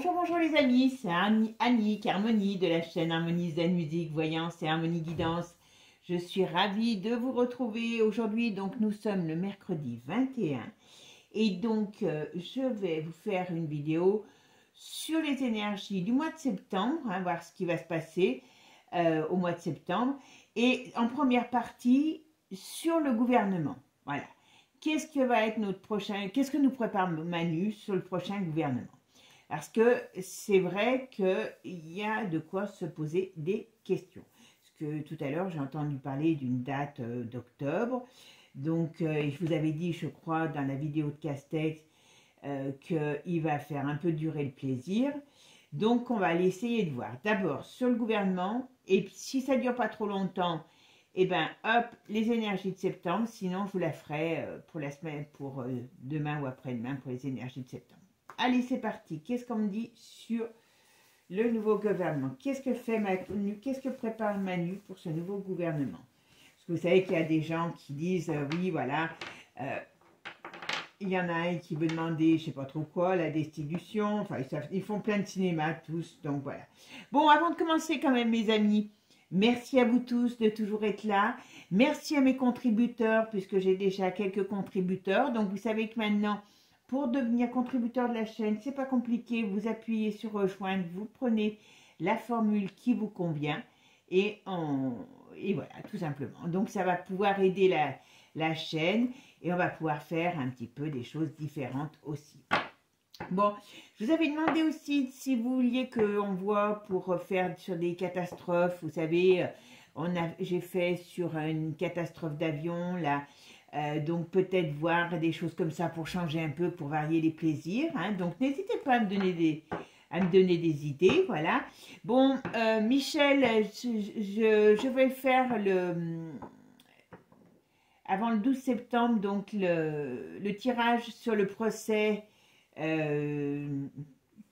Bonjour, bonjour les amis, c'est Annick, Harmonie de la chaîne Harmonie Zen Musique, Voyance et Harmonie Guidance. Je suis ravie de vous retrouver aujourd'hui. Donc nous sommes le mercredi 21 et donc je vais vous faire une vidéo sur les énergies du mois de septembre, voir ce qui va se passer au mois de septembre, et en première partie sur le gouvernement. Voilà. Qu'est-ce que va être notre prochain, qu'est-ce que nous prépare Manu sur le prochain gouvernement? Parce que c'est vrai qu'il y a de quoi se poser des questions. Parce que tout à l'heure, j'ai entendu parler d'une date d'octobre. Donc, je vous avais dit, je crois, dans la vidéo de Castex, qu'il va faire un peu durer le plaisir. Donc, on va aller essayer de voir. D'abord, sur le gouvernement. Et puis, si ça ne dure pas trop longtemps, eh bien, hop, les énergies de septembre. Sinon, je vous la ferai pour la semaine, pour demain ou après-demain, pour les énergies de septembre. Allez, c'est parti. Qu'est-ce qu'on me dit sur le nouveau gouvernement? Qu'est-ce que fait Manu? Qu'est-ce que prépare Manu pour ce nouveau gouvernement? Parce que vous savez qu'il y a des gens qui disent, oui, voilà, il y en a un qui veut demander, je ne sais pas trop quoi, la destitution. Enfin, ils font plein de cinéma tous, donc voilà. Bon, avant de commencer quand même, mes amis, merci à vous tous de toujours être là. Merci à mes contributeurs, puisque j'ai déjà quelques contributeurs. Donc, vous savez que maintenant, pour devenir contributeur de la chaîne, c'est pas compliqué, vous appuyez sur rejoindre, vous prenez la formule qui vous convient et voilà, tout simplement. Donc ça va pouvoir aider la chaîne et on va pouvoir faire un petit peu des choses différentes aussi. Bon, je vous avais demandé aussi si vous vouliez qu'on voit pour faire sur des catastrophes, vous savez, j'ai fait sur une catastrophe d'avion, là. Donc peut-être voir des choses comme ça pour changer un peu, pour varier les plaisirs. Donc n'hésitez pas à me donner des idées, voilà. Bon, Michel, je vais faire avant le 12 septembre, donc le tirage sur le procès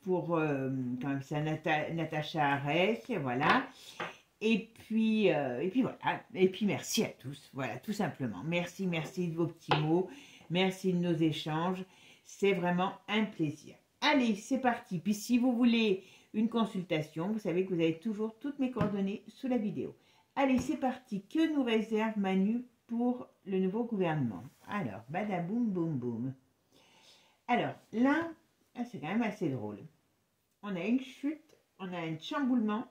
pour quand même ça, Natacha Arès, voilà. Et puis voilà, et puis merci à tous, voilà, tout simplement. Merci de vos petits mots, merci de nos échanges, c'est vraiment un plaisir. Allez, c'est parti. Puis si vous voulez une consultation, vous savez que vous avez toujours toutes mes coordonnées sous la vidéo. Allez, c'est parti. Que nous réserve Manu pour le nouveau gouvernement? Alors, badaboum, boum, boum. Alors, là, c'est quand même assez drôle. On a une chute, on a un chamboulement,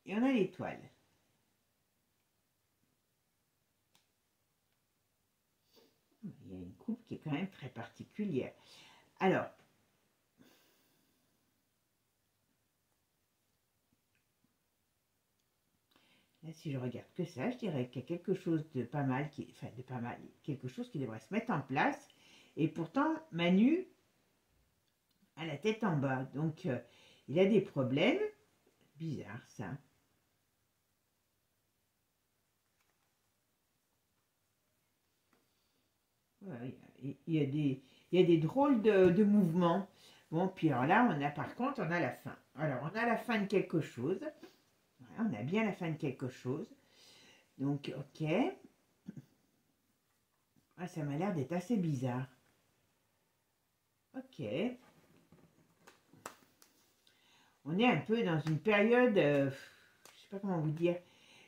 et on a l'étoile. Il y a une coupe qui est quand même très particulière. Alors, là, si je regarde que ça, je dirais qu'il y a quelque chose de pas mal, quelque chose qui devrait se mettre en place. Et pourtant, Manu a la tête en bas. Donc, il a des problèmes. Bizarre, ça. Ouais, il y a des drôles de mouvements. Bon, puis alors là, par contre, on a la fin. Alors, on a la fin de quelque chose. Voilà, on a bien la fin de quelque chose. Donc, ok. Ah, ça m'a l'air d'être assez bizarre. Ok. On est un peu dans une période, je ne sais pas comment vous dire,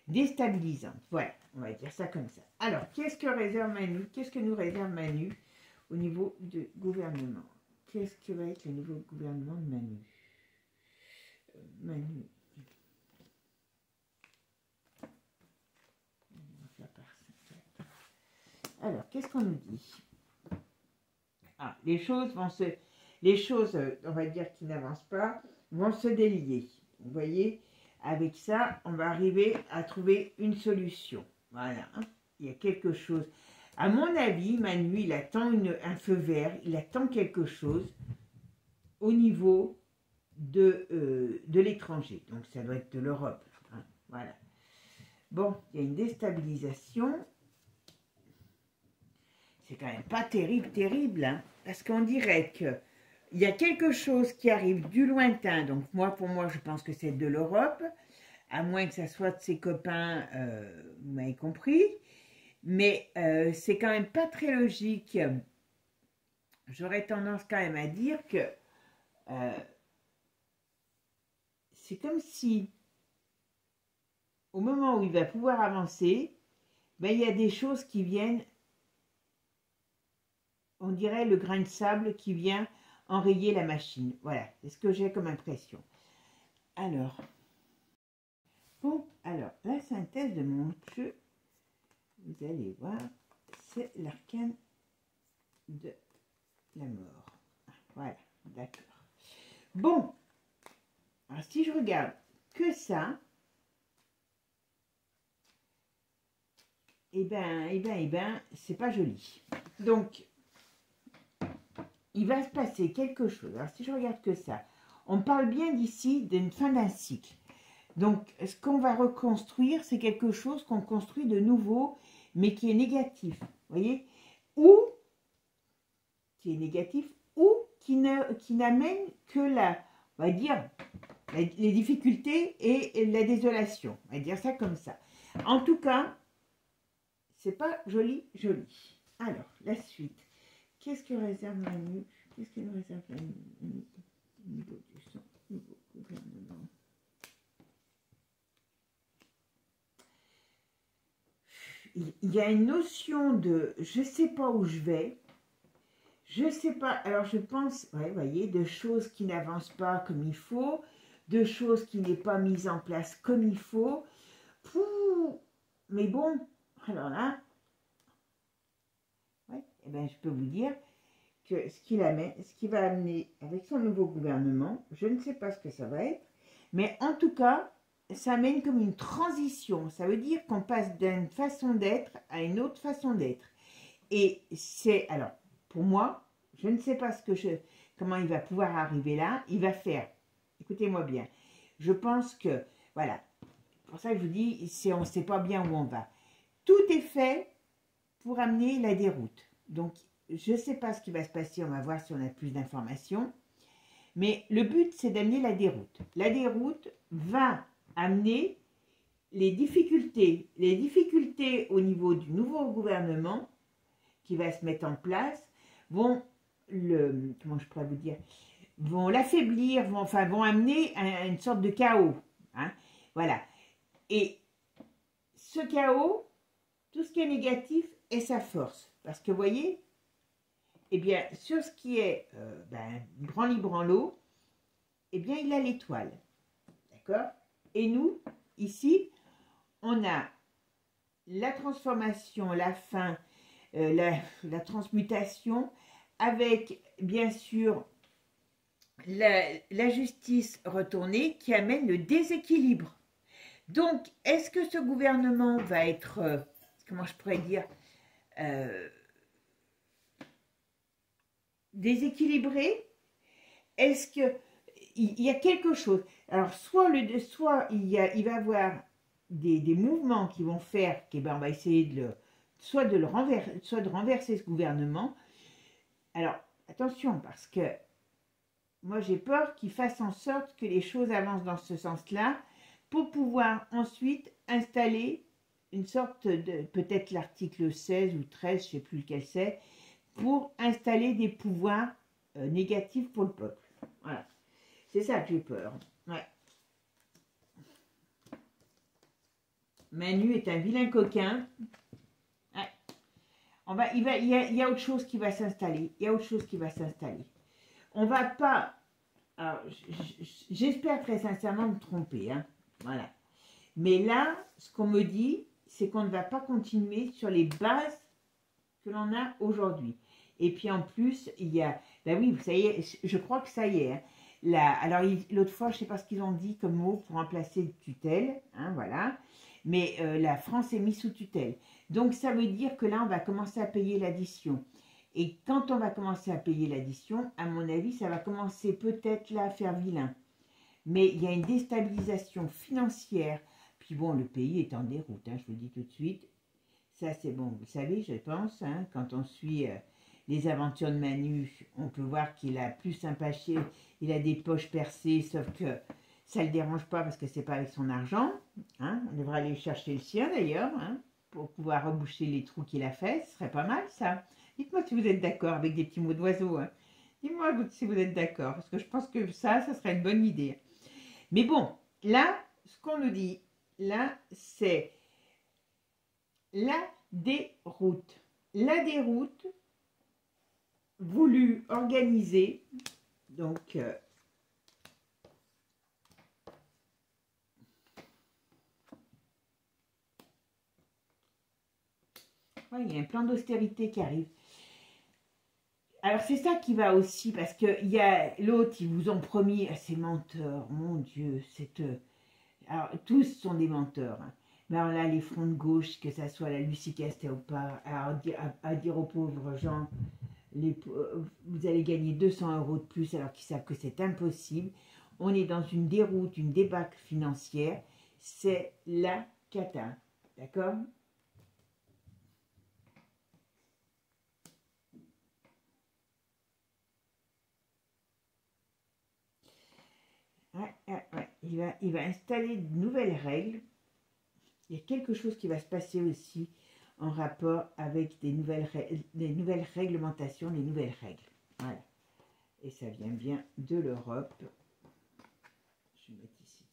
déstabilisante. Voilà, on va dire ça comme ça. Alors, qu'est-ce que réserve Manu? Qu'est-ce que nous réserve Manu au niveau du gouvernement? Qu'est-ce que va être le nouveau gouvernement de Manu? Manu. Alors, qu'est-ce qu'on nous dit? Ah, les choses, on va dire, qui n'avancent pas, vont se délier. Vous voyez, avec ça, on va arriver à trouver une solution. Voilà, il y a quelque chose. À mon avis, Manu, il attend un feu vert, il attend quelque chose au niveau de l'étranger. Donc, ça doit être de l'Europe. Voilà. Bon, il y a une déstabilisation. C'est quand même pas terrible, parce qu'on dirait que il y a quelque chose qui arrive du lointain. Donc pour moi, je pense que c'est de l'Europe, à moins que ça soit de ses copains, vous m'avez compris. Mais c'est quand même pas très logique. J'aurais tendance quand même à dire que c'est comme si, au moment où il va pouvoir avancer, ben, il y a des choses qui viennent, on dirait le grain de sable qui vient enrayer la machine. Voilà, c'est ce que j'ai comme impression. Alors, bon, alors, la synthèse de mon jeu, vous allez voir, c'est l'arcane de la mort. Voilà, d'accord. Bon, alors si je regarde que ça, eh ben, c'est pas joli. Donc, il va se passer quelque chose. Alors, si je regarde que ça, on parle bien d'ici d'une fin d'un cycle. Donc, ce qu'on va reconstruire, c'est quelque chose qu'on construit de nouveau, mais qui est négatif. Vous voyez? Ou, qui est négatif, ou qui n'amène que on va dire, les difficultés et la désolation. On va dire ça comme ça. En tout cas, c'est pas joli, joli. Alors, la suite. Qu'est-ce que réserve la nuit? Qu'est-ce que nous réserve la nuit? Niveau du sang, niveau gouvernement. Il y a une notion de je sais pas où je vais, je sais pas, alors je pense, ouais, vous voyez, de choses qui n'avancent pas comme il faut, de choses qui n'est pas mises en place comme il faut. Pouh, mais bon, alors là, ouais, eh ben, je peux vous dire que ce qui va amener avec son nouveau gouvernement, je ne sais pas ce que ça va être, mais en tout cas, ça amène comme une transition. Ça veut dire qu'on passe d'une façon d'être à une autre façon d'être. Et c'est, alors, pour moi, je ne sais pas comment il va pouvoir arriver là. Il va faire, écoutez-moi bien, je pense que, voilà, pour ça que je vous dis, on ne sait pas bien où on va. Tout est fait pour amener la déroute. Donc, je ne sais pas ce qui va se passer, on va voir si on a plus d'informations. Mais le but, c'est d'amener la déroute. La déroute va amener les difficultés au niveau du nouveau gouvernement qui va se mettre en place vont comment je pourrais vous dire, vont l'affaiblir, vont amener une sorte de chaos. Hein, voilà. Et ce chaos, tout ce qui est négatif est sa force. Parce que vous voyez, eh bien, sur ce qui est branli-branlo, eh bien, il a l'étoile. D'accord? Et nous, ici, on a la transformation, la fin, la transmutation, avec, bien sûr, la justice retournée qui amène le déséquilibre. Donc, est-ce que ce gouvernement va être, comment je pourrais dire, déséquilibré? Est-ce que il y a quelque chose? Alors, soit il va y avoir des mouvements qui vont faire qu'on on va essayer soit de renverser ce gouvernement. Alors, attention, parce que moi, j'ai peur qu'il fasse en sorte que les choses avancent dans ce sens-là pour pouvoir ensuite installer une sorte de, peut-être l'article 16 ou 13, je ne sais plus lequel c'est, pour installer des pouvoirs négatifs pour le peuple. Voilà. C'est ça que j'ai peur. Ouais. Manu est un vilain coquin. Ouais. Il y a autre chose qui va s'installer. Il y a autre chose qui va s'installer. On va pas... J'espère très sincèrement me tromper. Hein. Voilà. Mais là, ce qu'on me dit, c'est qu'on ne va pas continuer sur les bases que l'on a aujourd'hui. Et puis en plus, il y a... Ben oui, ça y est, je crois que ça y est. Hein. Alors, l'autre fois, je ne sais pas ce qu'ils ont dit comme mot pour remplacer tutelle. Hein, voilà. Mais la France est mise sous tutelle. Donc, ça veut dire que là, on va commencer à payer l'addition. Et quand on va commencer à payer l'addition, à mon avis, ça va commencer peut-être là à faire vilain. Mais il y a une déstabilisation financière. Puis bon, le pays est en déroute, hein, je vous le dis tout de suite. Ça, c'est bon, vous savez, je pense, hein, quand on suit les aventures de Manu, on peut voir qu'il a plus un paché, il a des poches percées, sauf que ça ne le dérange pas parce que c'est pas avec son argent. Hein, on devrait aller chercher le sien d'ailleurs, hein, pour pouvoir reboucher les trous qu'il a fait. Ce serait pas mal, ça. Dites-moi si vous êtes d'accord avec des petits mots d'oiseau. Hein. Dites-moi si vous êtes d'accord, parce que je pense que ça serait une bonne idée. Mais bon, là, ce qu'on nous dit, là, c'est la déroute. La déroute voulue, organisée, donc... ouais, il y a un plan d'austérité qui arrive. Alors, c'est ça qui va aussi, parce qu'il y a l'autre, ils vous ont promis, ces menteurs, mon Dieu, alors, tous sont des menteurs. Hein. Mais alors là, les fronts de gauche, que ça soit la Lucie Castéopard, alors à dire aux pauvres gens, vous allez gagner 200 € de plus alors qu'ils savent que c'est impossible. On est dans une déroute, une débâcle financière. C'est la cata. D'accord ? Ouais. Il va installer de nouvelles règles. Il y a quelque chose qui va se passer aussi en rapport avec des nouvelles réglementations, les nouvelles règles. Voilà. Et ça vient bien de l'Europe. Je vais mettre ici.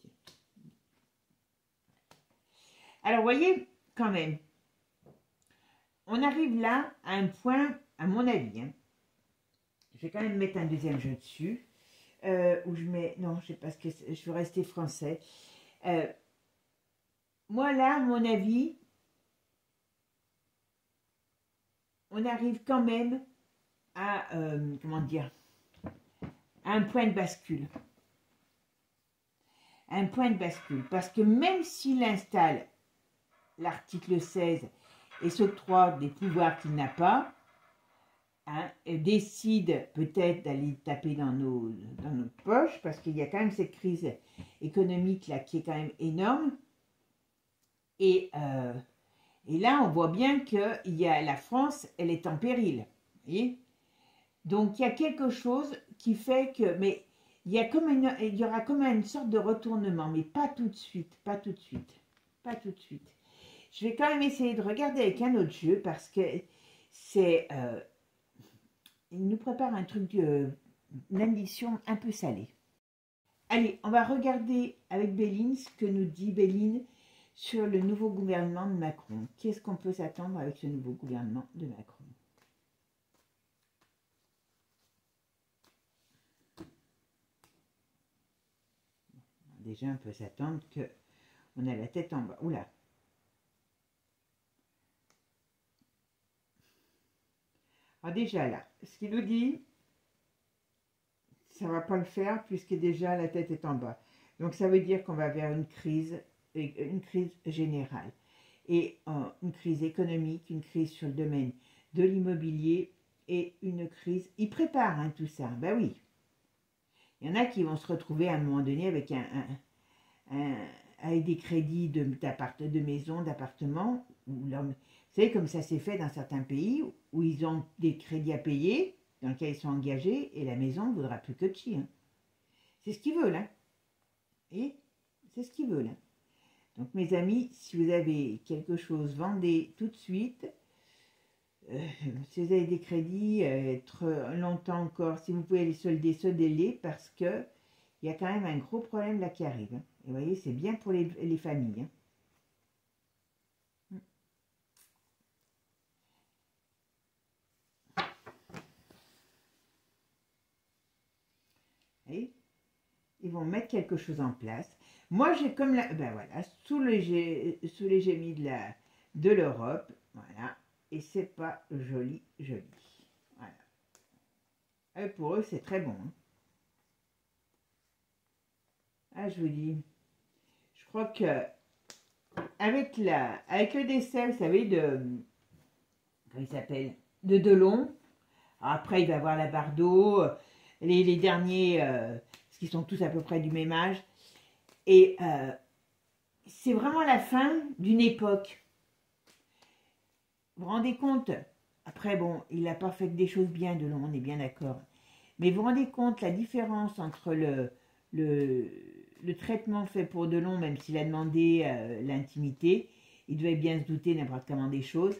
Alors, voyez, quand même, on arrive là à un point, à mon avis, hein, je vais quand même mettre un deuxième jeu dessus, où je mets, non, je sais pas ce que je veux rester français. Moi là, à mon avis, on arrive quand même à, comment dire, à un point de bascule. Un point de bascule. Parce que même s'il installe l'article 16 et s'octroie des pouvoirs qu'il n'a pas, hein, décide peut-être d'aller taper dans notre poche, parce qu'il y a quand même cette crise économique là qui est quand même énorme. Et là, on voit bien que la France, elle est en péril. Vous voyez ? Donc, il y a quelque chose qui fait que... Mais il y aura comme une sorte de retournement, mais pas tout de suite, pas tout de suite, pas tout de suite. Je vais quand même essayer de regarder avec un autre jeu, parce que c'est... il nous prépare un truc, une addition un peu salée. Allez, on va regarder avec Béline ce que nous dit Béline sur le nouveau gouvernement de Macron. Qu'est-ce qu'on peut s'attendre avec ce nouveau gouvernement de Macron? Déjà, on peut s'attendre qu'on a la tête en bas. Oula! Alors déjà là, ce qu'il nous dit, ça ne va pas le faire puisque déjà la tête est en bas. Donc ça veut dire qu'on va vers une crise générale. Et une crise économique, une crise sur le domaine de l'immobilier et une crise... Il prépare hein, tout ça, ben oui. Il y en a qui vont se retrouver à un moment donné avec avec des crédits de maison, d'appartement. Vous savez, comme ça s'est fait dans certains pays où ils ont des crédits à payer, dans lesquels ils sont engagés, et la maison ne vaudra plus que de chi. Hein. C'est ce qu'ils veulent. Hein. Et c'est ce qu'ils veulent. Hein. Donc, mes amis, si vous avez quelque chose, vendez tout de suite. Si vous avez des crédits, être longtemps encore, si vous pouvez les solder, soldez-les, parce que il y a quand même un gros problème là qui arrive. Hein. Et vous voyez, c'est bien pour les familles. Hein. Et ils vont mettre quelque chose en place. Moi, j'ai comme la... Ben voilà, sous les gémis de l'Europe. Voilà. Et c'est pas joli, joli. Voilà. Et pour eux, c'est très bon. Hein. Ah, je vous dis, je crois que avec le décès, vous savez, comment il s'appelle, de Delon, après il va avoir la Bardot, les derniers, parce qu'ils sont tous à peu près du même âge, et c'est vraiment la fin d'une époque. Vous vous rendez compte? Après, bon, il n'a pas fait que des choses bien, Delon, on est bien d'accord. Mais vous vous rendez compte la différence entre le traitement fait pour Delon, même s'il a demandé l'intimité, il devait bien se douter n'importe comment des choses,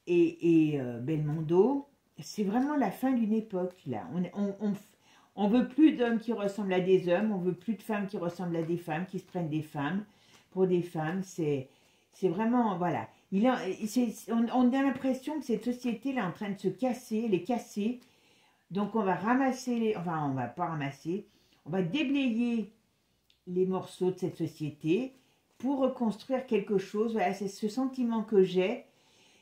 et Belmondo, c'est vraiment la fin d'une époque, là. On veut plus d'hommes qui ressemblent à des hommes, on veut plus de femmes qui ressemblent à des femmes, qui se prennent des femmes pour des femmes. C'est vraiment, voilà. On a l'impression que cette société là est en train de se casser, elle est cassée. Donc on va ramasser, enfin on va pas ramasser, on va déblayer les morceaux de cette société pour reconstruire quelque chose. Voilà, c'est ce sentiment que j'ai,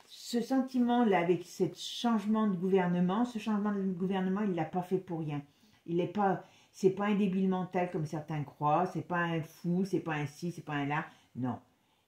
ce sentiment-là avec ce changement de gouvernement. Ce changement de gouvernement, il ne l'a pas fait pour rien. C'est pas un débile mental comme certains croient, c'est pas un fou, c'est pas un ci, c'est pas un là. Non,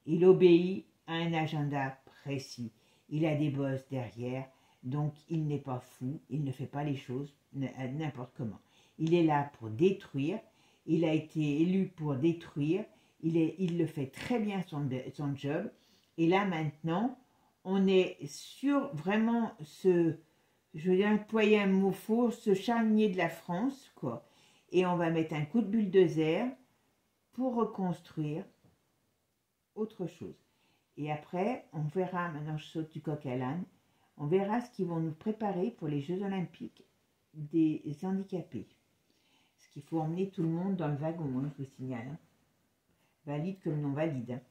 il obéit à un agenda précis. Il a des bosses derrière, donc il n'est pas fou, il ne fait pas les choses n'importe comment. Il est là pour détruire, il a été élu pour détruire, il le fait très bien son job. Et là maintenant, on est sur vraiment je vais employer un mot faux, ce charnier de la France, quoi. Et on va mettre un coup de bulldozer pour reconstruire autre chose. Et après, on verra, maintenant je saute du coq à l'âne, on verra ce qu'ils vont nous préparer pour les Jeux Olympiques des handicapés. Parce qu'il faut emmener tout le monde dans le wagon, hein, je vous signale. Hein. Valide comme non valide. Hein.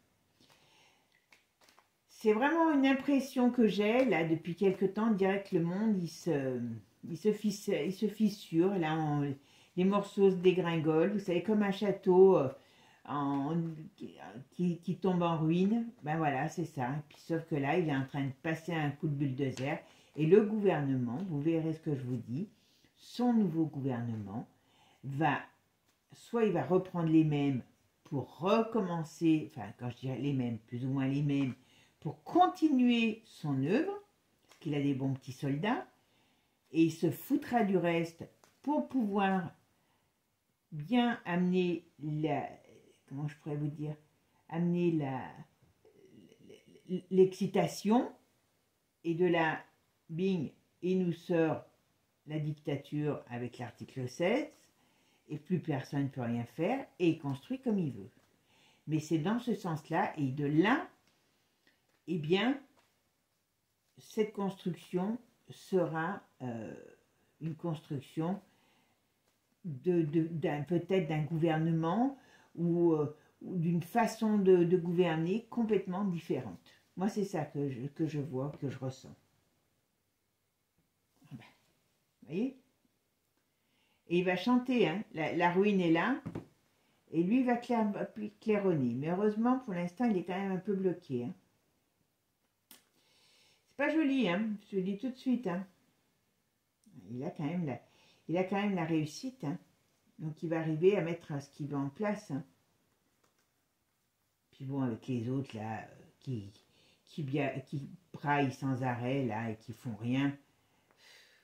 C'est vraiment une impression que j'ai, là, depuis quelque temps, on dirait que le monde, il se fissure. Là, les morceaux se dégringolent. Vous savez, comme un château qui tombe en ruine. Ben voilà, c'est ça. Et puis, sauf que là, il est en train de passer un coup de bulldozer. Et le gouvernement, vous verrez ce que je vous dis, son nouveau gouvernement soit il va reprendre les mêmes pour recommencer, enfin, quand je dirais les mêmes, plus ou moins les mêmes, pour continuer son œuvre, parce qu'il a des bons petits soldats, et il se foutra du reste pour pouvoir bien amener comment je pourrais vous dire, amener l'excitation, et de là, bing, il nous sort la dictature avec l'article 16, et plus personne ne peut rien faire, et il construit comme il veut. Mais c'est dans ce sens-là, et de là, eh bien, cette construction sera une construction peut-être d'un gouvernement ou d'une façon de gouverner complètement différente. Moi, c'est ça que je vois, que je ressens. Vous voyez? Et il va chanter, hein, la ruine est là, et lui va claironner. Mais heureusement, pour l'instant, il est quand même un peu bloqué. Hein. Pas joli, hein, je le dis tout de suite. Hein. Il a quand même la réussite. Hein. Donc, il va arriver à mettre ce qu'il veut en place. Hein. Puis bon, avec les autres, là, qui braillent sans arrêt, là, et qui font rien.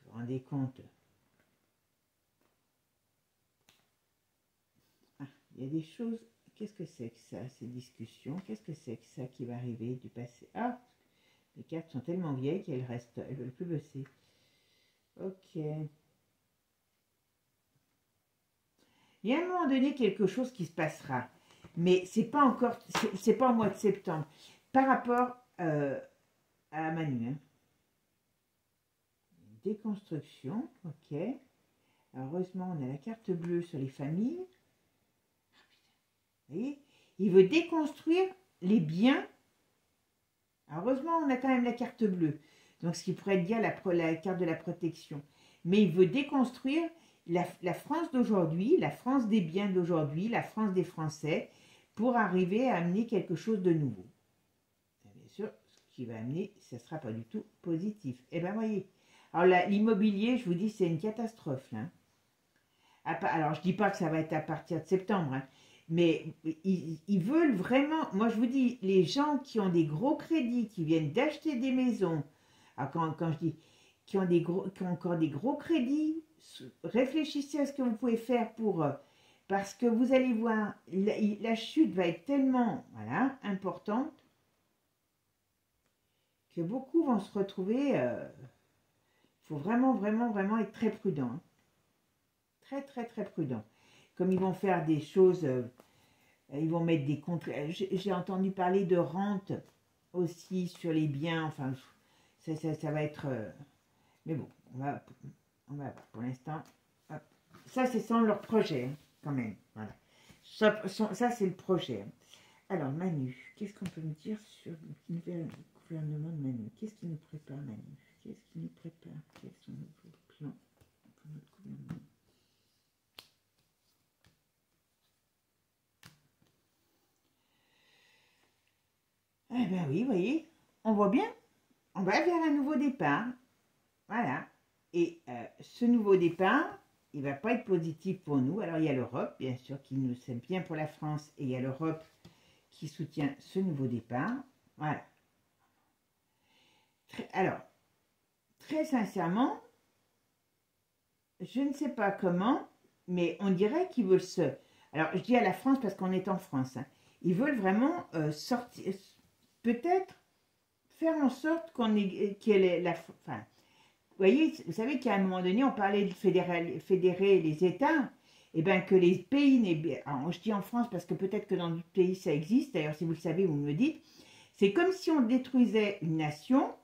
Vous vous rendez compte? Ah, il y a des choses... Qu'est-ce que c'est que ça, ces discussions? Qu'est-ce que c'est que ça qui va arriver du passé? Ah, les cartes sont tellement vieilles qu'elles restent, elles ne veulent plus bosser. Ok. Il y a un moment donné quelque chose qui se passera. Mais c'est pas encore, c'est pas au mois de septembre. Par rapport à Manu. Hein. Déconstruction, ok. Alors, heureusement, on a la carte bleue sur les familles. Vous voyez, il veut déconstruire les biens. Alors, heureusement, on a quand même la carte bleue. Donc, ce qui pourrait dire la carte de la protection. Mais il veut déconstruire la France d'aujourd'hui, la France des biens d'aujourd'hui, la France des Français, pour arriver à amener quelque chose de nouveau. Et bien sûr, ce qui va amener, ce ne sera pas du tout positif. Eh bien, voyez. Alors, l'immobilier, je vous dis, c'est une catastrophe. Hein. Alors, je ne dis pas que ça va être à partir de septembre, hein, mais ils veulent vraiment... Moi, je vous dis, les gens qui ont des gros crédits, qui viennent d'acheter des maisons, alors quand je dis qui ont encore des gros crédits, réfléchissez à ce que vous pouvez faire pour... parce que vous allez voir, la chute va être tellement importante que beaucoup vont se retrouver... Il faut vraiment, vraiment, vraiment être très prudent. Hein. Très, très, très prudent. Comme ils vont faire des choses... ils vont mettre des comptes... J'ai entendu parler de rente aussi sur les biens. Enfin, ça va être... mais bon, on va voir. Pour l'instant, ça c'est sans leur projet, hein, quand même. Voilà. Ça c'est le projet. Hein. Alors, Manu, qu'est-ce qu'on peut me dire sur le nouvel gouvernement de Manu? Qu'est-ce qui nous prépare, Manu? Qu'est-ce qui nous prépare? Quels sont nos plans pour notre gouvernement? Eh bien oui, vous voyez, on voit bien, on va vers un nouveau départ. Voilà. Et ce nouveau départ, il ne va pas être positif pour nous. Alors, il y a l'Europe, bien sûr, qui nous aime bien pour la France, et il y a l'Europe qui soutient ce nouveau départ. Voilà. Alors, très sincèrement, je ne sais pas comment, mais on dirait qu'ils veulent se... Alors, je dis à la France parce qu'on est en France. Hein. Ils veulent vraiment sortir, peut-être faire en sorte qu'elle est la... Enfin, vous voyez, vous savez qu'à un moment donné, on parlait de fédérer les États, et bien que les pays... Alors, je dis en France parce que peut-être que dans d'autres pays ça existe, d'ailleurs si vous le savez, vous me le dites. C'est comme si on détruisait une nation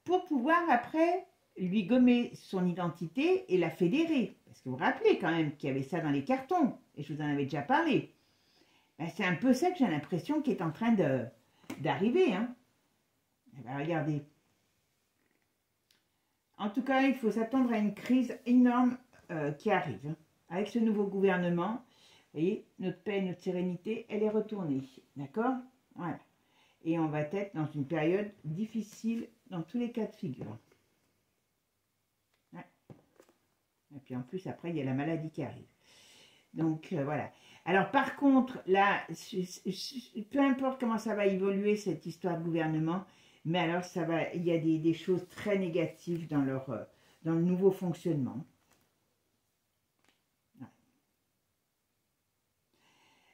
pour pouvoir après lui gommer son identité et la fédérer. Parce que vous vous rappelez quand même qu'il y avait ça dans les cartons, et je vous en avais déjà parlé. Ben, c'est un peu ça que j'ai l'impression qui est en train d'arriver. Hein. Ben, regardez. En tout cas, il faut s'attendre à une crise énorme qui arrive. Hein. Avec ce nouveau gouvernement, vous voyez, notre paix et notre sérénité, elle est retournée. D'accord? Voilà. Et on va être dans une période difficile dans tous les cas de figure. Ouais. Et puis en plus, après, il y a la maladie qui arrive. Donc, voilà. Alors, par contre, là, peu importe comment ça va évoluer, cette histoire de gouvernement, mais alors, il y a des choses très négatives dans le nouveau fonctionnement. Ouais.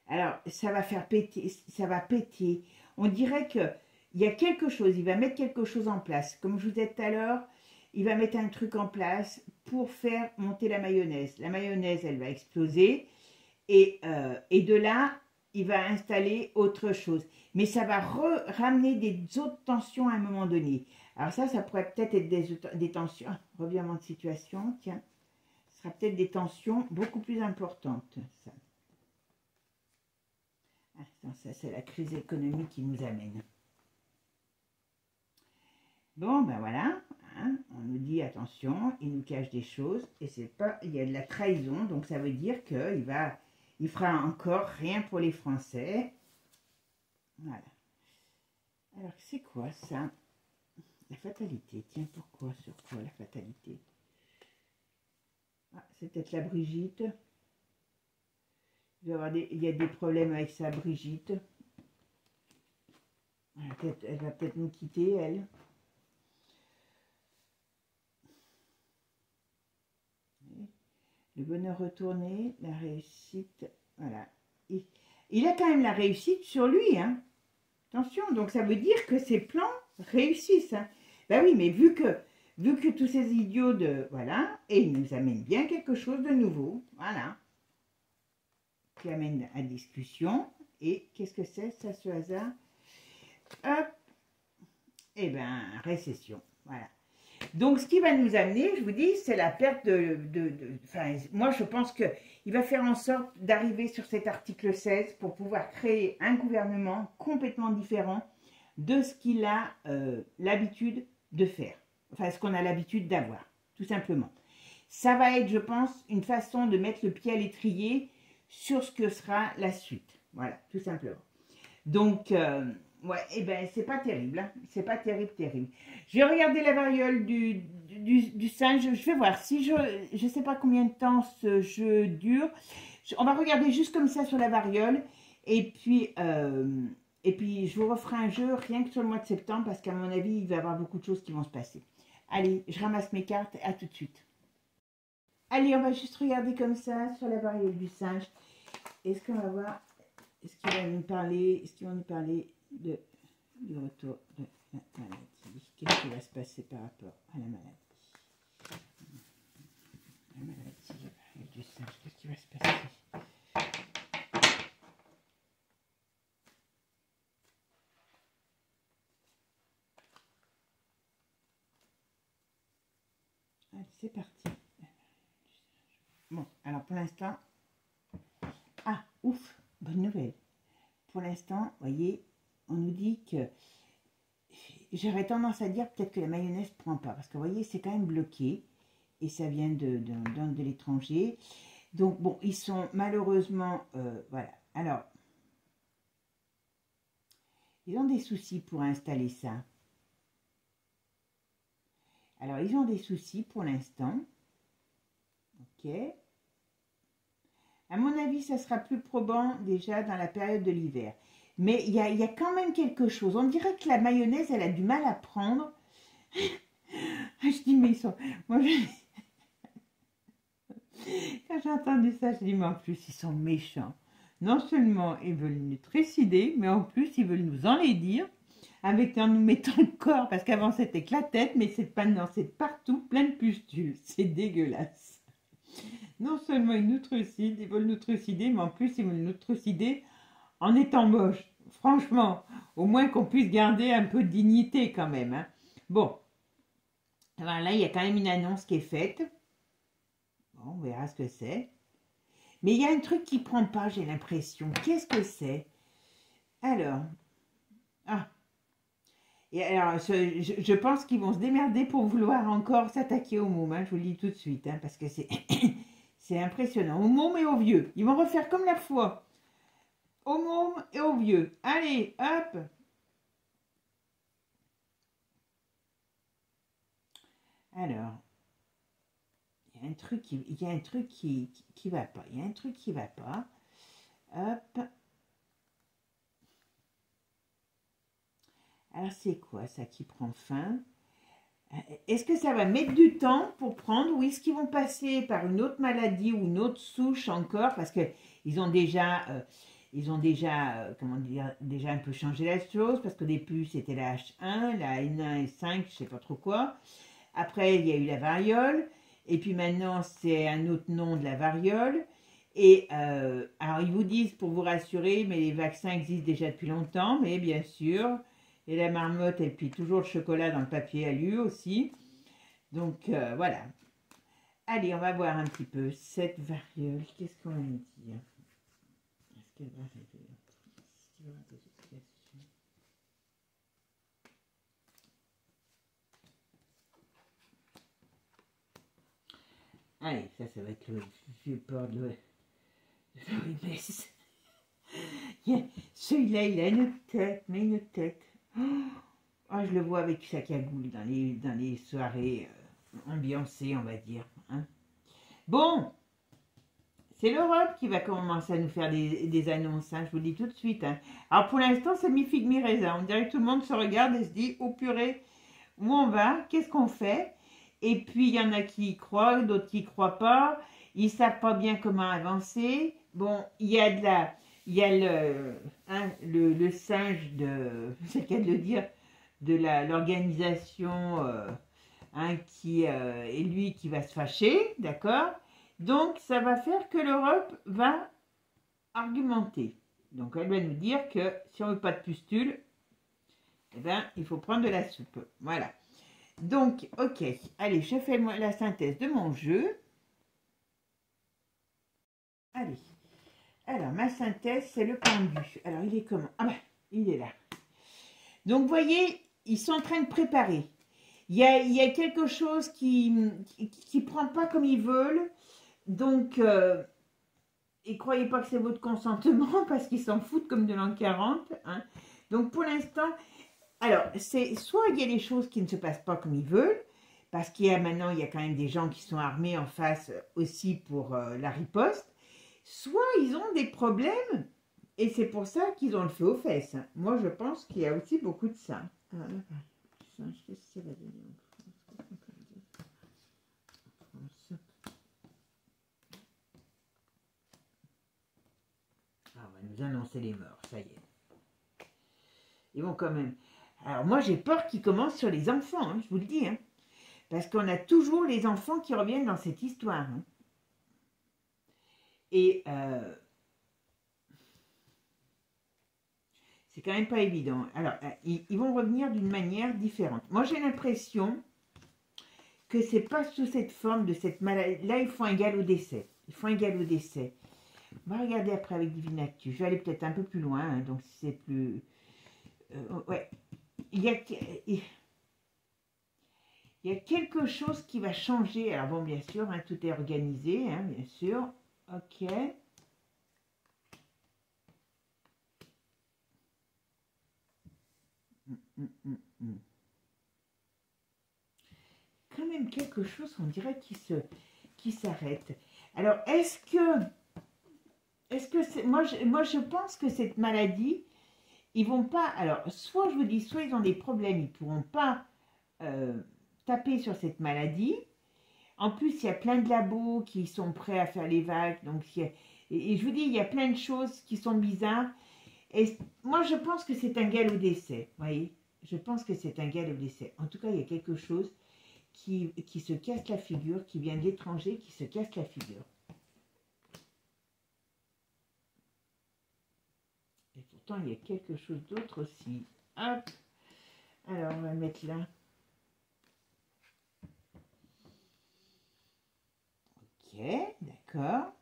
Alors, ça va faire péter, ça va péter. On dirait qu'il y a quelque chose, il va mettre quelque chose en place. Comme je vous disais tout à l'heure, il va mettre un truc en place pour faire monter la mayonnaise. La mayonnaise, elle va exploser. Et de là, il va installer autre chose. Mais ça va ramener des autres tensions à un moment donné. Alors ça pourrait peut-être être des tensions. Ah, revirement de situation, tiens. Ce sera peut-être des tensions beaucoup plus importantes. Ça, ça c'est la crise économique qui nous amène. Bon, ben voilà. Hein, on nous dit attention, il nous cache des choses. Et c'est pas, il y a de la trahison. Donc ça veut dire il fera encore rien pour les Français. Voilà. Alors, c'est quoi ça? La fatalité. Tiens, pourquoi? Sur quoi la fatalité? Ah, c'est peut-être la Brigitte. Il y a des problèmes avec sa Brigitte. Elle va peut-être nous quitter, elle. Le bonheur retourné, la réussite. Voilà. Il a quand même la réussite sur lui, hein. Attention, donc ça veut dire que ses plans réussissent. Hein. Ben oui, mais vu que tous ces idiots de... Voilà, et ils nous amènent bien quelque chose de nouveau. Voilà. Qui amène à discussion. Et qu'est-ce que c'est, ça, ce hasard? Hop. Eh bien, récession. Voilà. Donc, ce qui va nous amener, je vous dis, c'est la perte enfin, moi, je pense qu'il va faire en sorte d'arriver sur cet article 16 pour pouvoir créer un gouvernement complètement différent de ce qu'il a l'habitude de faire. Enfin, ce qu'on a l'habitude d'avoir, tout simplement. Ça va être, je pense, une façon de mettre le pied à l'étrier sur ce que sera la suite. Voilà, tout simplement. Donc... ouais, et ben c'est pas terrible, hein. C'est pas terrible. Je vais regarder la variole du singe, je vais voir si je sais pas combien de temps ce jeu dure. On va regarder juste comme ça sur la variole, et puis je vous referai un jeu rien que sur le mois de septembre, parce qu'à mon avis, il va y avoir beaucoup de choses qui vont se passer. Allez, je ramasse mes cartes, à tout de suite. Allez, on va juste regarder comme ça sur la variole du singe. Est-ce qu'on va voir, est-ce qu'il va nous parler, du retour de la maladie. Qu'est-ce qui va se passer par rapport à la maladie? La maladie du singe, qu'est-ce qui va se passer? Allez, c'est parti. Bon, alors. Alors pour l'instant, ah ouf, bonne nouvelle. Pour l'instant, vous voyez, on nous dit que, j'aurais tendance à dire peut-être que la mayonnaise ne prend pas, parce que vous voyez, c'est quand même bloqué, et ça vient de l'étranger. Donc bon, ils sont malheureusement, voilà. Alors, ils ont des soucis pour installer ça. Alors, ils ont des soucis pour l'instant. Ok. À mon avis, ça sera plus probant déjà dans la période de l'hiver. Mais il y a quand même quelque chose. On dirait que la mayonnaise, elle a du mal à prendre. Je dis, mais ils sont... Moi, quand j'ai entendu ça, je dis, mais en plus, ils sont méchants. Non seulement ils veulent nous trucider, mais en plus, ils veulent nous enlaidir. En nous mettant le corps, parce qu'avant c'était que la tête, mais c'est pas, non, c'est partout plein de pustules. C'est dégueulasse. Non seulement ils nous trucident, ils veulent nous trucider, mais en plus ils veulent nous trucider en étant moches. Franchement, au moins qu'on puisse garder un peu de dignité quand même. Hein. Bon, alors là il y a quand même une annonce qui est faite. Bon, on verra ce que c'est. Mais il y a un truc qui prend pas, j'ai l'impression. Qu'est-ce que c'est? Alors, ah. Et alors, je pense qu'ils vont se démerder pour vouloir encore s'attaquer au môme, hein, je vous le dis tout de suite, hein, parce que c'est c'est impressionnant. Au môme et au vieux. Ils vont refaire comme la fois. Au môme et au vieux. Allez, hop. Alors, il y a un truc qui va pas. Il y a un truc qui va pas. Hop. Alors, c'est quoi ça qui prend fin? Est-ce que ça va mettre du temps pour prendre ou est-ce qu'ils vont passer par une autre maladie ou une autre souche encore? Parce qu'ils ont déjà, comment dire, déjà un peu changé la chose. Parce qu'au début, c'était la H1, la N1 et 5, je ne sais pas trop quoi. Après, il y a eu la variole. Et puis maintenant, c'est un autre nom de la variole. Et alors, ils vous disent, pour vous rassurer, mais les vaccins existent déjà depuis longtemps, mais bien sûr... Et la marmotte, elle plie toujours le chocolat dans le papier alu aussi. Donc, voilà. Allez, on va voir un petit peu cette variole. Qu'est-ce qu'on va me dire? Est-ce qu'elle va arriver? Est-ce qu'il y aura des explications? Allez, ça va être le vieux port de l'OMS. Celui-là, il a une tête, mais une tête. Oh, je le vois avec sa cagoule dans les soirées ambiancées, on va dire. Hein. Bon, c'est l'Europe qui va commencer à nous faire des annonces, hein, je vous le dis tout de suite. Hein. Alors pour l'instant, c'est mi-figue, mi-raisin. On dirait que tout le monde se regarde et se dit, oh purée, où on va? Qu'est-ce qu'on fait? Et puis, il y en a qui y croient, d'autres qui y croient pas. Ils ne savent pas bien comment avancer. Bon, il y a le singe de, c'est le cas de le dire, de l'organisation qui est lui qui va se fâcher, d'accord? Donc, ça va faire que l'Europe va argumenter. Donc, elle va nous dire que si on ne veut pas de pustules, eh ben, il faut prendre de la soupe. Voilà. Donc, ok. Allez, je fais la synthèse de mon jeu. Allez. Alors, ma synthèse, c'est le pendu. Alors, il est comment? Ah ben, il est là. Donc, vous voyez, ils sont en train de préparer. Il y a quelque chose qui prend pas comme ils veulent. Donc, et croyez pas que c'est votre consentement parce qu'ils s'en foutent comme de l'an 40. Hein. Donc, pour l'instant, alors, c'est soit il y a des choses qui ne se passent pas comme ils veulent, parce qu'il y a maintenant, il y a quand même des gens qui sont armés en face aussi pour la riposte, soit ils ont des problèmes, et c'est pour ça qu'ils ont le feu aux fesses. Moi, je pense qu'il y a aussi beaucoup de ça. Alors, qu'est-ce que ça va donner en France? Ah, on va nous annoncer les morts, ça y est. Ils vont quand même... Alors, moi, j'ai peur qu'ils commencent sur les enfants, hein, je vous le dis. Hein, parce qu'on a toujours les enfants qui reviennent dans cette histoire. Hein. Et... c'est quand même pas évident. Alors, ils vont revenir d'une manière différente. Moi, j'ai l'impression que c'est pas sous cette forme de cette maladie. Là, ils font un galop d'essai. Ils font un galop d'essai. On va regarder après avec Divinactu. Je vais aller peut-être un peu plus loin, hein, donc si c'est plus... ouais. Il y a quelque chose qui va changer. Alors bon, bien sûr, hein, tout est organisé, hein, bien sûr. Ok. Quand même quelque chose, on dirait, qui s'arrête. Alors, est-ce que c'est... Moi, je pense que cette maladie, ils vont pas... Alors, soit je vous dis, soit ils ont des problèmes, ils pourront pas taper sur cette maladie. En plus, il y a plein de labos qui sont prêts à faire les vagues. Donc, et je vous dis, il y a plein de choses qui sont bizarres. Et moi, je pense que c'est un galop d'essai. Vous voyez, je pense que c'est un galop d'essai. En tout cas, il y a quelque chose qui se casse la figure, qui vient de l'étranger, qui se casse la figure. Et pourtant, il y a quelque chose d'autre aussi. Hop. Alors, on va mettre là. Ok, d'accord.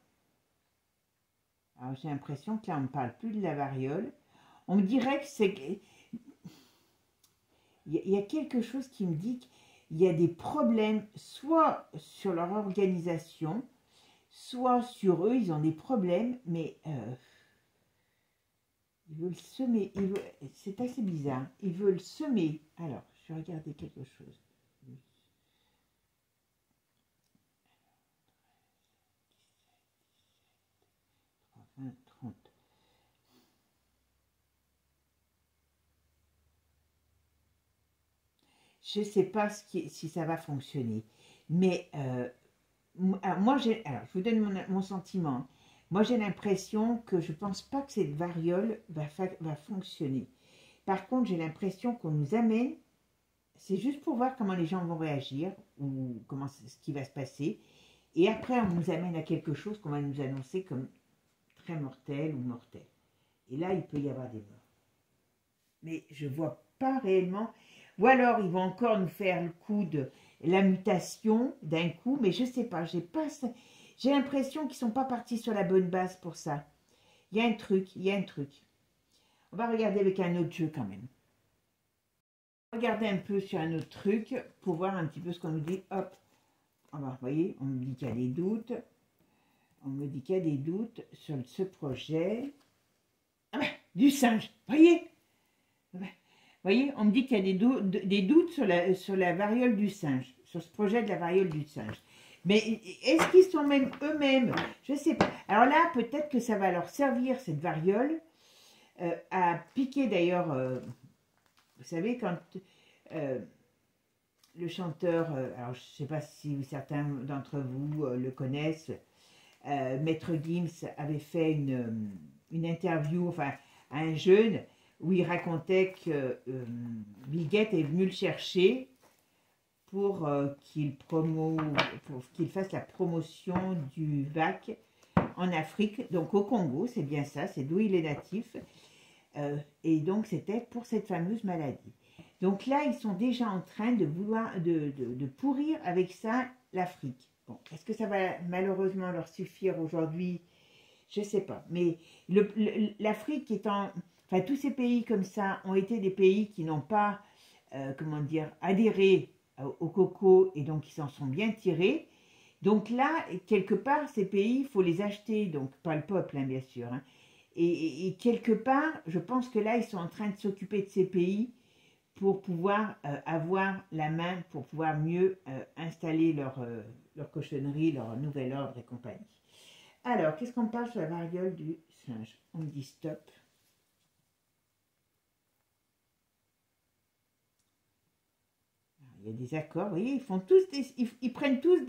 Alors, j'ai l'impression que là, on ne parle plus de la variole. On me dirait que c'est... Il y a quelque chose qui me dit qu'il y a des problèmes, soit sur leur organisation, soit sur eux, ils ont des problèmes, mais ils veulent semer. C'est assez bizarre. Ils veulent semer. Alors, je vais regarder quelque chose. 20, 30. Je ne sais pas si ça va fonctionner. Mais moi, je vous donne mon sentiment. Moi, j'ai l'impression que je ne pense pas que cette variole va fonctionner. Par contre, j'ai l'impression qu'on nous amène, c'est juste pour voir comment les gens vont réagir ou ce qui va se passer. Et après, on nous amène à quelque chose qu'on va nous annoncer comme très mortel ou mortel. Et là, il peut y avoir des morts. Mais je ne vois pas réellement. Ou alors, ils vont encore nous faire le coup de la mutation d'un coup. Mais je ne sais pas. J'ai l'impression qu'ils ne sont pas partis sur la bonne base pour ça. Il y a un truc, il y a un truc. On va regarder avec un autre jeu quand même. Regarder un peu sur un autre truc pour voir un petit peu ce qu'on nous dit. Hop. Alors, vous voyez, on me dit qu'il y a des doutes. On me dit qu'il y a des doutes sur ce projet. Ah ben, du singe, voyez. Vous voyez, on me dit qu'il y a des doutes sur la variole du singe, sur ce projet de la variole du singe. Mais est-ce qu'ils sont même eux-mêmes? Je ne sais pas. Alors là, peut-être que ça va leur servir, cette variole, à piquer d'ailleurs, vous savez, quand le chanteur, alors je ne sais pas si certains d'entre vous le connaissent, Maître Gims avait fait une interview, enfin, à un jeune, où il racontait que Bill Gates est venu le chercher pour qu'il fasse la promotion du VAC en Afrique, donc au Congo, c'est bien ça, c'est d'où il est natif, et donc c'était pour cette fameuse maladie. Donc là, ils sont déjà en train de vouloir de pourrir avec ça l'Afrique. Bon, est-ce que ça va malheureusement leur suffire aujourd'hui? Je ne sais pas. Mais l'Afrique étant... Enfin, tous ces pays comme ça ont été des pays qui n'ont pas, comment dire, adhéré au coco et donc ils s'en sont bien tirés. Donc là, quelque part, ces pays, il faut les acheter, donc pas le peuple, hein, bien sûr. Hein. Et quelque part, je pense que là, ils sont en train de s'occuper de ces pays pour pouvoir avoir la main, pour pouvoir mieux installer leur cochonnerie, leur nouvel ordre et compagnie. Alors, qu'est-ce qu'on parle sur la variole du singe? On me dit stop. Alors, il y a des accords, vous voyez, ils font tous ils prennent tous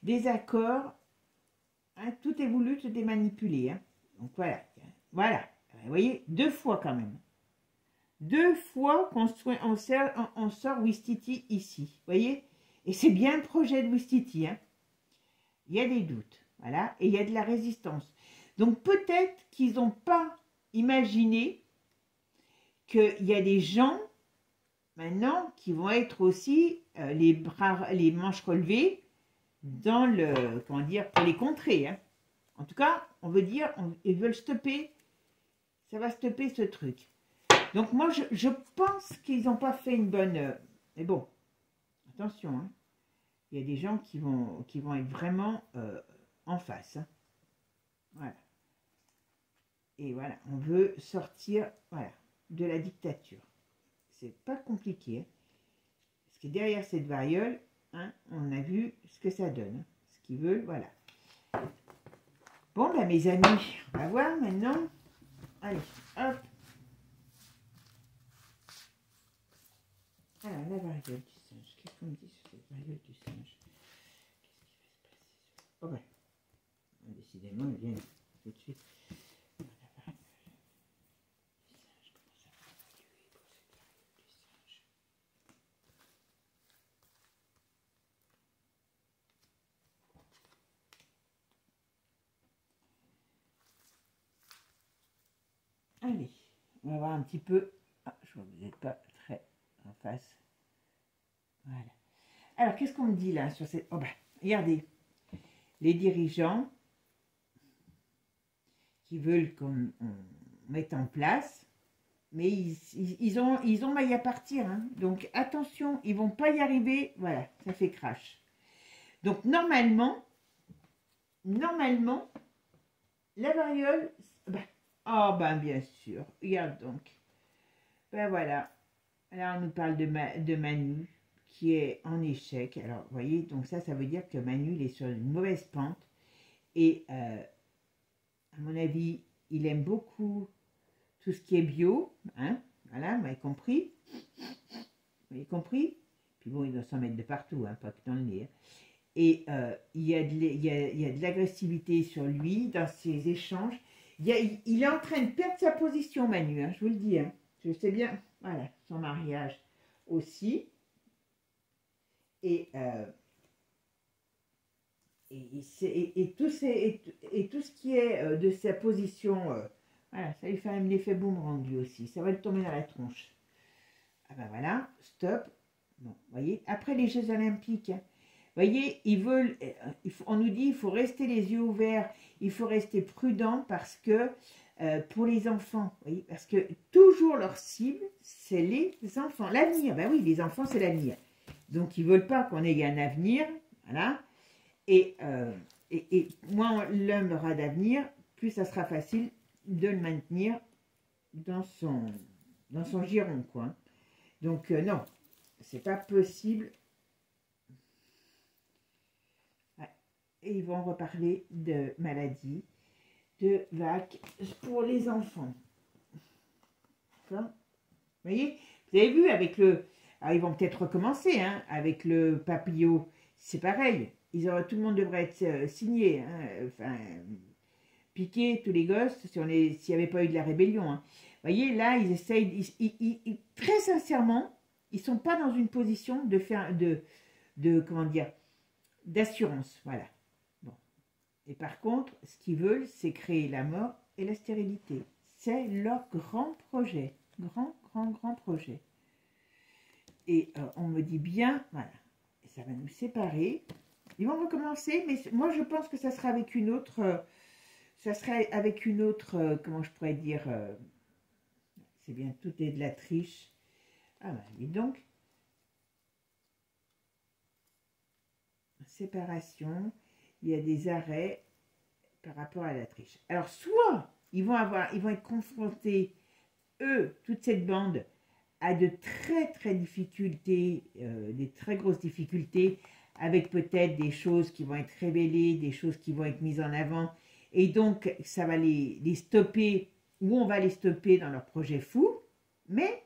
des accords. Hein, tout est voulu, tout est manipulé. Hein. Donc voilà, voilà. Vous voyez, 2 fois quand même. 2 fois qu'on sort Ouistiti ici. Vous voyez? Et c'est bien le projet de Ouistiti. Hein. Il y a des doutes. Voilà. Et il y a de la résistance. Donc peut-être qu'ils n'ont pas imaginé qu'il y a des gens maintenant qui vont être aussi les manches relevées dans le, comment dire, pour les contrer. Hein. En tout cas, on veut dire, ils veulent stopper, ça va stopper ce truc. Donc moi, je pense qu'ils n'ont pas fait une bonne... mais bon, attention, hein. Il y a des gens qui vont être vraiment en face. Hein. Voilà. Et voilà, on veut sortir voilà, de la dictature. C'est pas compliqué. Hein. Parce que derrière cette variole, hein, on a vu ce que ça donne. Hein. Ce qu'ils veulent, voilà. Bon, ben mes amis, on va voir maintenant. Allez, hop. Alors, la variole du singe. Qu'est-ce qu'on me dit sur cette variole du singe? Qu'est-ce qui va se passer? Oh ben, décidément, il vient tout de suite. Allez, on va voir un petit peu. Ah, je vois que vous n'êtes pas très en face. Voilà. Alors, qu'est-ce qu'on me dit là sur cette... Oh ben, regardez. Les dirigeants qui veulent qu'on mette en place, mais ils ont maille à partir. Hein. Donc, attention, ils ne vont pas y arriver. Voilà, ça fait crash. Donc, normalement, la variole... Ben, oh ben, bien sûr. Regarde donc. Ben voilà. Là, on nous parle de Manu, qui est en échec. Alors, vous voyez, donc ça veut dire que Manu, il est sur une mauvaise pente. Et, à mon avis, il aime beaucoup tout ce qui est bio. Hein, voilà, vous m'avez compris. Vous m'avez compris. Puis bon, il doit s'en mettre de partout, hein, pas que dans le nez. Hein. Et il y a de l'agressivité sur lui, dans ses échanges. Il est en train de perdre sa position, Manu, hein, je vous le dis. Hein. Je sais bien, voilà, son mariage aussi. Et tout ce qui est de sa position, voilà, ça lui fait un effet boomerang lui aussi. Ça va lui tomber dans la tronche. Ah ben voilà, stop. Bon, voyez, après les Jeux Olympiques, hein, voyez, on nous dit il faut rester les yeux ouverts, il faut rester prudent parce que pour les enfants, voyez, parce que toujours leur cible, c'est les enfants, l'avenir. Ben oui, les enfants, c'est l'avenir. Donc, ils ne veulent pas qu'on ait un avenir, voilà. Et moins l'homme aura d'avenir, plus ça sera facile de le maintenir dans son giron, quoi. Donc, non, c'est pas possible. Ouais. Et ils vont reparler de maladies, de vagues pour les enfants. D'accord? Vous voyez? Vous avez vu avec le... Alors, ils vont peut-être recommencer, hein, avec le papillot. C'est pareil. Tout le monde devrait être signé. Hein, enfin, piqué, tous les gosses, s'il n'y avait pas eu de la rébellion. Hein. Vous voyez, là, ils essayent... très sincèrement, ils ne sont pas dans une position de faire... comment dire, d'assurance. Voilà. Bon. Et par contre, ce qu'ils veulent, c'est créer la mort et la stérilité. C'est leur grand projet. Grand projet. Et on me dit bien, voilà, et ça va nous séparer. Ils vont recommencer, mais moi je pense que ça sera avec une autre, comment je pourrais dire, c'est bien, tout est de la triche. Ah ben, et donc, séparation, il y a des arrêts par rapport à la triche. Alors, soit ils vont être confrontés, eux, toute cette bande, à de très difficultés, des très grosses difficultés, avec peut-être des choses qui vont être révélées, des choses qui vont être mises en avant, et donc ça va les stopper, ou on va les stopper dans leur projet fou, mais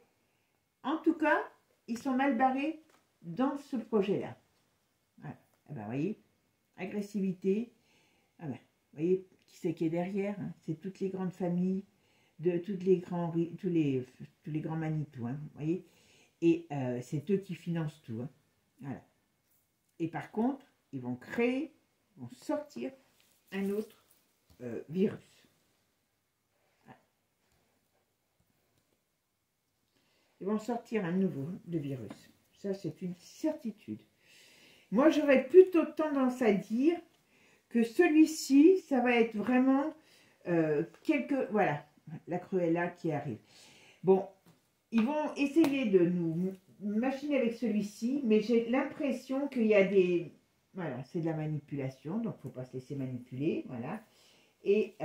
en tout cas, ils sont mal barrés dans ce projet-là. Voilà. Ah ben, vous voyez, agressivité, ah ben, vous voyez qui c'est qui est derrière, hein, c'est toutes les grandes familles, de tous les grands Manitou, hein, vous voyez, et c'est eux qui financent tout, hein, voilà. Et par contre, ils vont sortir un autre virus. Voilà. Ils vont sortir un nouveau de virus. Ça, c'est une certitude. Moi, j'aurais plutôt tendance à dire que celui-ci, ça va être vraiment voilà, la Cruella qui arrive. Bon, ils vont essayer de nous machiner avec celui-ci, mais j'ai l'impression qu'il y a des... Voilà, c'est de la manipulation, donc il ne faut pas se laisser manipuler, voilà. Et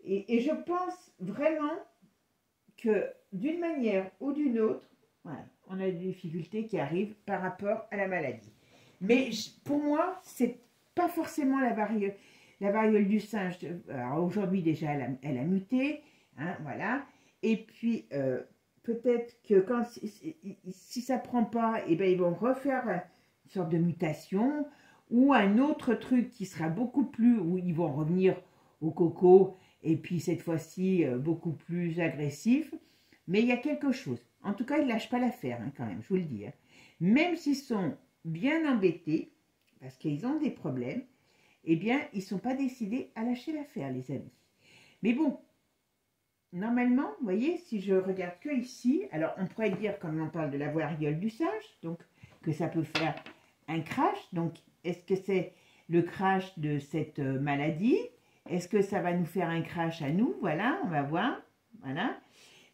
je pense vraiment que d'une manière ou d'une autre, voilà, on a des difficultés qui arrivent par rapport à la maladie. Mais pour moi, c'est pas forcément la variole du singe. Alors aujourd'hui déjà, elle a muté, hein, voilà. Et puis peut-être que si ça prend pas, eh ben, ils vont refaire une sorte de mutation ou un autre truc qui sera beaucoup plus, où ils vont revenir au coco et puis cette fois-ci beaucoup plus agressif. Mais il y a quelque chose. En tout cas, ils ne lâchent pas l'affaire, hein, quand même, je vous le dis. Hein. Même s'ils sont bien embêtés, parce qu'ils ont des problèmes, eh bien, ils ne sont pas décidés à lâcher l'affaire, les amis. Mais bon, normalement, vous voyez, si je regarde que ici, alors on pourrait dire, comme on parle de la variole du singe, donc que ça peut faire un crash. Donc, est-ce que c'est le crash de cette maladie? Est-ce que ça va nous faire un crash à nous? Voilà, on va voir. Voilà.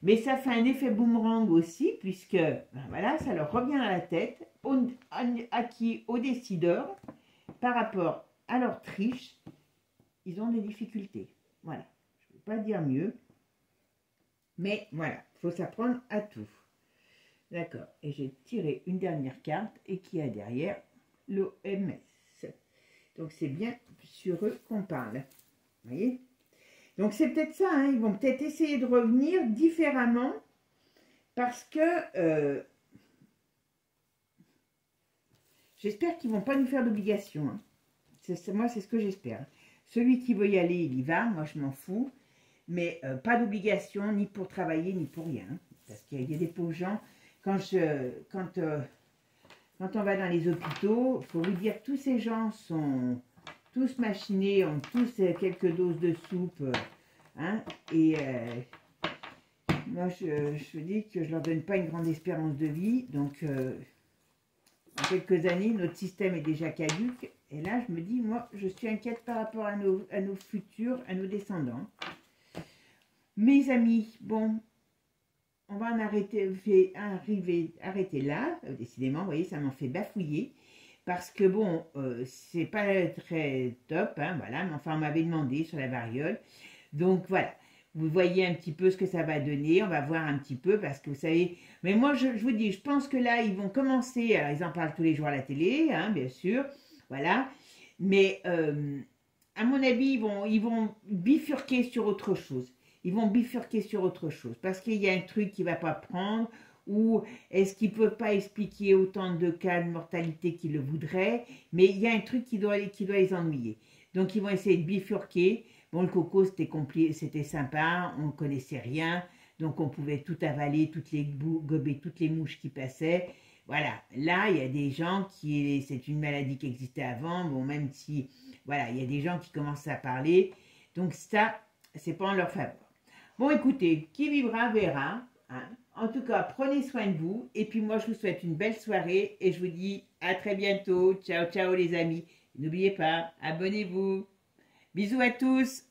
Mais ça fait un effet boomerang aussi, puisque ben voilà, ça leur revient à la tête, aux décideurs, par rapport à leur triche, ils ont des difficultés. Voilà, je ne peux pas dire mieux. Mais voilà, il faut s'apprendre à tout. D'accord, et j'ai tiré une dernière carte et qui a derrière l'OMS. Donc c'est bien sur eux qu'on parle. Vous voyez? Donc c'est peut-être ça, hein, ils vont peut-être essayer de revenir différemment parce que j'espère qu'ils ne vont pas nous faire d'obligation. Hein. Moi, c'est ce que j'espère. Celui qui veut y aller, il y va, moi je m'en fous. Mais pas d'obligation, ni pour travailler, ni pour rien. Parce qu'il y a des pauvres gens, quand on va dans les hôpitaux, il faut vous dire que tous ces gens sont tous machinés, ont tous quelques doses de soupe. Hein, et moi, je dis que je ne leur donne pas une grande espérance de vie. Donc, en quelques années, notre système est déjà caduque. Et là, je me dis, moi, je suis inquiète par rapport à nos futurs, à nos descendants. Mes amis, bon, on va en arrêter là. Décidément, vous voyez, ça m'en fait bafouiller. Parce que bon, c'est pas très top, hein, voilà. Mais enfin, on m'avait demandé sur la variole. Donc voilà, vous voyez un petit peu ce que ça va donner. On va voir un petit peu parce que vous savez. Mais moi, je vous dis, je pense que là, ils vont commencer. Alors, ils en parlent tous les jours à la télé, hein, bien sûr. Voilà. Mais à mon avis, ils vont bifurquer sur autre chose. Ils vont bifurquer sur autre chose. Parce qu'il y a un truc qui ne va pas prendre. Ou est-ce qu'ils ne peuvent pas expliquer autant de cas de mortalité qu'ils le voudraient. Mais il y a un truc qui doit les ennuyer. Donc, ils vont essayer de bifurquer. Bon, le coco, c'était sympa. On ne connaissait rien. Donc, on pouvait tout avaler, gober toutes les mouches qui passaient. Voilà. Là, il y a des gens c'est une maladie qui existait avant. Bon, même si, voilà, il y a des gens qui commencent à parler. Donc, ça, c'est pas en leur faveur. Bon, écoutez, qui vivra verra. Hein. En tout cas, prenez soin de vous. Et puis moi, je vous souhaite une belle soirée. Et je vous dis à très bientôt. Ciao, ciao les amis. N'oubliez pas, abonnez-vous. Bisous à tous.